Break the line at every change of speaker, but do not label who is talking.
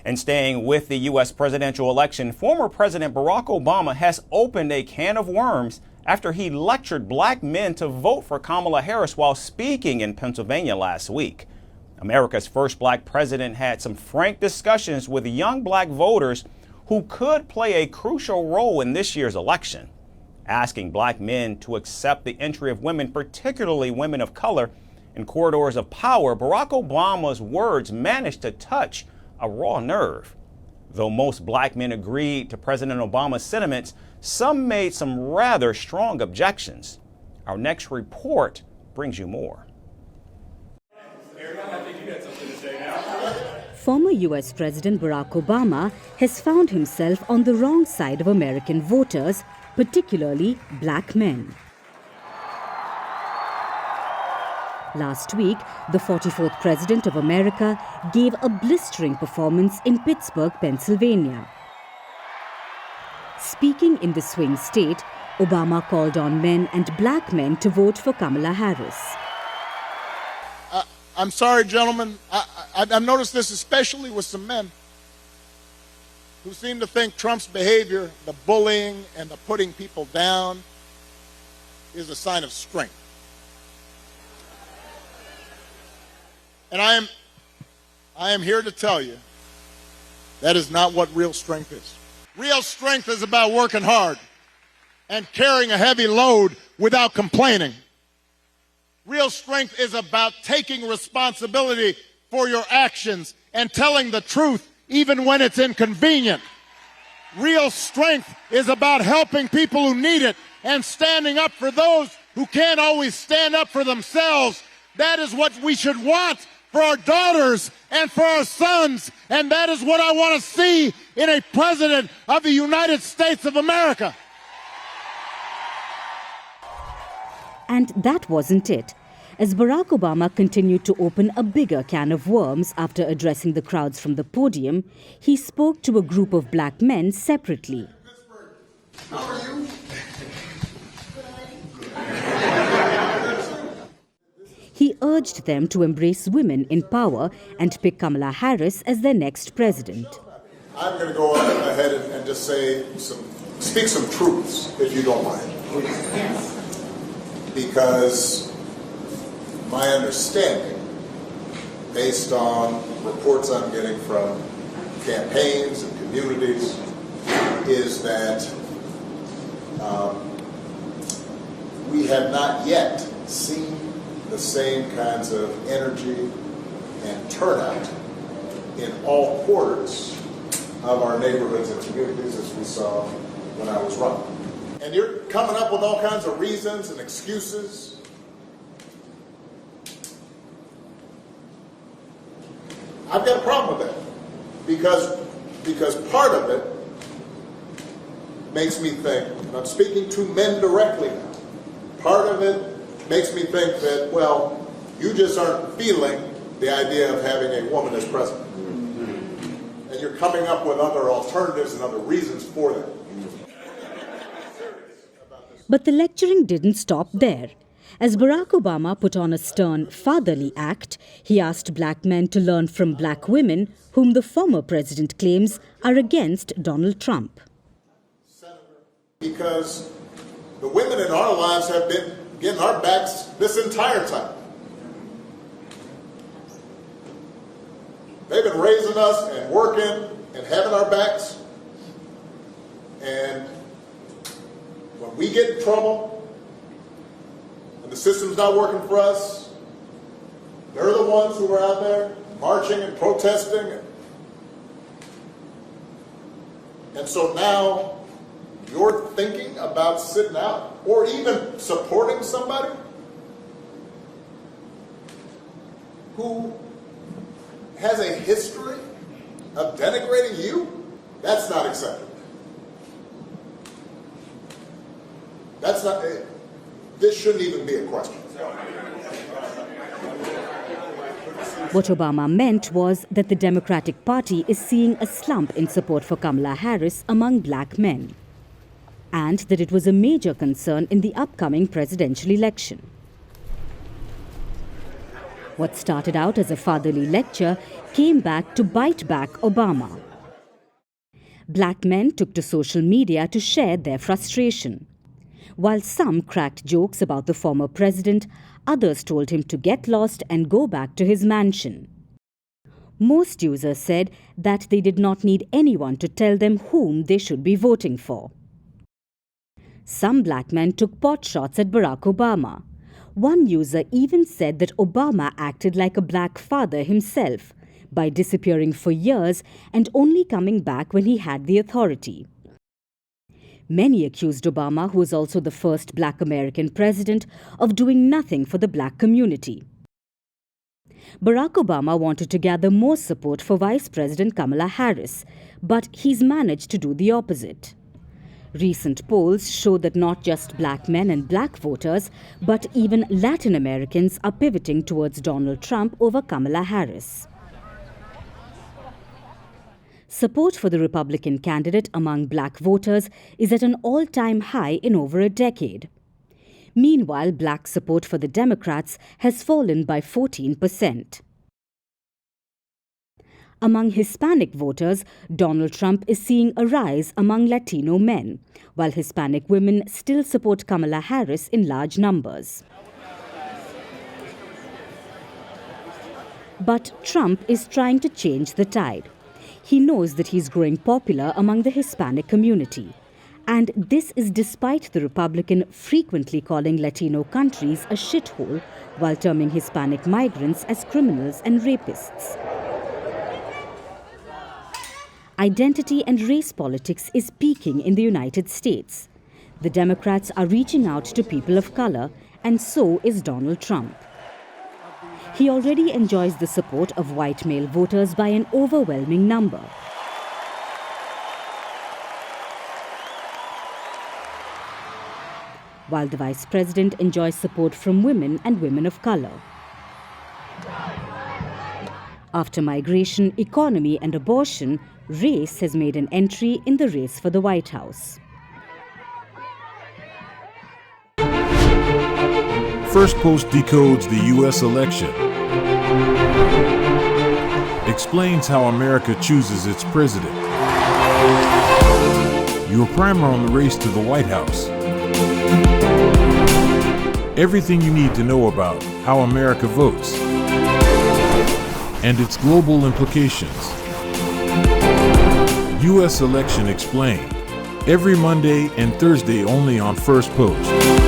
And staying with the U.S. presidential election, former President Barack Obama has opened a can of worms after he lectured black men to vote for Kamala Harris while speaking in Pennsylvania last week. America's first black president had some frank discussions with young black voters who could play a crucial role in this year's election. Asking black men to accept the entry of women, particularly women of color, in corridors of power, Barack Obama's words managed to touch a raw nerve. Though most black men agreed to President Obama's sentiments, some made some rather strong objections. Our next report brings you more.
Former U.S. President Barack Obama has found himself on the wrong side of American voters, particularly black men. Last week, the 44th President of America gave a blistering performance in Pittsburgh, Pennsylvania. Speaking in the swing state, Obama called on men and black men to vote for Kamala Harris.
I'm sorry, gentlemen. I've noticed this especially with some men who seem to think Trump's behavior, the bullying and the putting people down, is a sign of strength. And I am here to tell you that is not what real strength is. Real strength is about working hard and carrying a heavy load without complaining. Real strength is about taking responsibility for your actions and telling the truth even when it's inconvenient. Real strength is about helping people who need it and standing up for those who can't always stand up for themselves. That is what we should want for our daughters and for our sons, and that is what I want to see in a president of the United States of America.
And that wasn't it. As Barack Obama continued to open a bigger can of worms after addressing the crowds from the podium, he spoke to a group of black men separately.
How are you?
He urged them to embrace women in power and pick Kamala Harris as their next president.
I'm going to go ahead and just speak some truths, if you don't mind. Yes. Because my understanding, based on reports I'm getting from campaigns and communities, is that we have not yet seen the same kinds of energy and turnout in all quarters of our neighborhoods and communities as we saw when I was running. And you're coming up with all kinds of reasons and excuses. I've got a problem with that because part of it makes me think, and I'm speaking to men directly now, part of it makes me think that, well, you just aren't feeling the idea of having a woman as president. Mm-hmm. And you're coming up with other alternatives and other reasons for that.
But the lecturing didn't stop there. As Barack Obama put on a stern fatherly act, he asked black men to learn from black women, whom the former president claims are against Donald Trump.
Because the women in our lives have been getting our backs this entire time. They've been raising us and working and having our backs. And when we get in trouble and the system's not working for us, they're the ones who are out there marching and protesting. And so now you're thinking about sitting out or even supporting somebody who has a history of denigrating you? That's not acceptable. That's not, this shouldn't even be a question.
What Obama meant was that the Democratic Party is seeing a slump in support for Kamala Harris among black men, and that it was a major concern in the upcoming presidential election. What started out as a fatherly lecture came back to bite back Obama. Black men took to social media to share their frustration. While some cracked jokes about the former president, others told him to get lost and go back to his mansion. Most users said that they did not need anyone to tell them whom they should be voting for. Some black men took pot shots at Barack Obama. One user even said that Obama acted like a black father himself by disappearing for years and only coming back when he had the authority. Many accused Obama, who was also the first black American president, of doing nothing for the black community. Barack Obama wanted to gather more support for Vice President Kamala Harris, but he's managed to do the opposite. Recent polls show that not just black men and black voters, but even Latin Americans are pivoting towards Donald Trump over Kamala Harris. Support for the Republican candidate among black voters is at an all-time high in over a decade. Meanwhile, black support for the Democrats has fallen by 14%. Among Hispanic voters, Donald Trump is seeing a rise among Latino men, while Hispanic women still support Kamala Harris in large numbers. But Trump is trying to change the tide. He knows that he's growing popular among the Hispanic community. And this is despite the Republican frequently calling Latino countries a shithole while terming Hispanic migrants as criminals and rapists. Identity and race politics is peaking in the United States. The Democrats are reaching out to people of color, and so is Donald Trump. He already enjoys the support of white male voters by an overwhelming number. While the vice president enjoys support from women and women of color. After migration, economy, and abortion, race has made an entry in the race for the White House.
Firstpost decodes the U.S. election. Explains how America chooses its president. Your primer on the race to the White House. Everything you need to know about how America votes and its global implications. U.S. Election Explained. Every Monday and Thursday only on Firstpost.